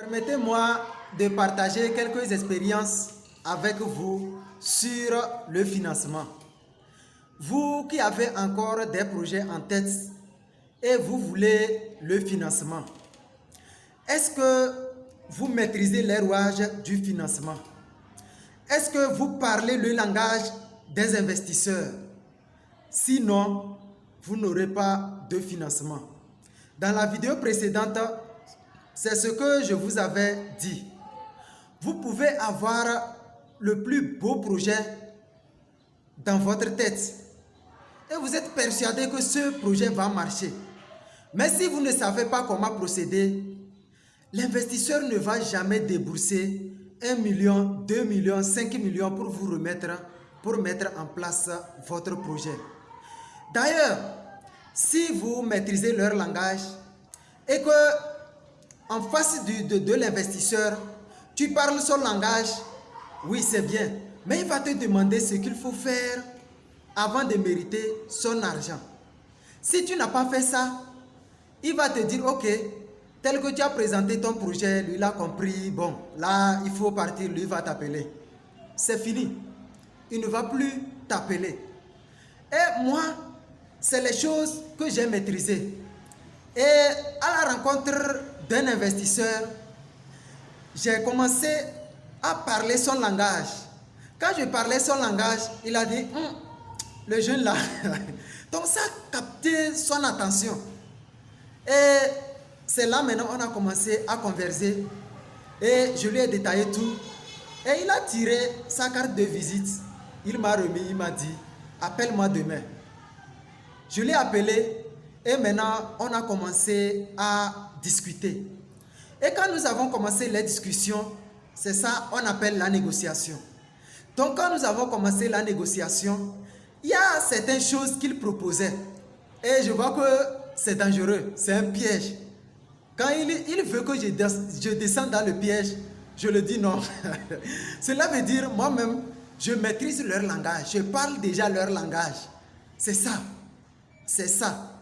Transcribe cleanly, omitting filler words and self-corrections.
Permettez-moi de partager quelques expériences avec vous sur le financement. Vous qui avez encore des projets en tête et vous voulez le financement, est-ce que vous maîtrisez les rouages du financement? Est-ce que vous parlez le langage des investisseurs? Sinon, vous n'aurez pas de financement. Dans la vidéo précédente, c'est ce que je vous avais dit. Vous pouvez avoir le plus beau projet dans votre tête et vous êtes persuadé que ce projet va marcher. Mais si vous ne savez pas comment procéder, l'investisseur ne va jamais débourser 1 million, 2 millions, 5 millions pour vous mettre en place votre projet. D'ailleurs, si vous maîtrisez leur langage et que en face de l'investisseur, tu parles son langage, oui c'est bien, mais il va te demander ce qu'il faut faire avant de mériter son argent. Si tu n'as pas fait ça, il va te dire ok, tel que tu as présenté ton projet, lui il a compris, bon, là il faut partir, lui va t'appeler. C'est fini, il ne va plus t'appeler. Et moi, c'est les choses que j'ai maîtrisées. Et à la rencontre d'un investisseur, j'ai commencé à parler son langage. Quand je parlais son langage, il a dit, le jeune là. Donc ça a capté son attention. Et c'est là maintenant on a commencé à converser. Et je lui ai détaillé tout. Et il a tiré sa carte de visite. Il m'a remis, il m'a dit, appelle-moi demain. Je l'ai appelé et maintenant on a commencé à discuter. Et quand nous avons commencé les discussions, c'est ça on appelle la négociation. Donc quand nous avons commencé la négociation, il y a certaines choses qu'il proposait. Et je vois que c'est dangereux, c'est un piège. Quand il veut que je descende dans le piège, je le dis non. Cela veut dire moi-même, je maîtrise leur langage, je parle déjà leur langage. C'est ça. C'est ça.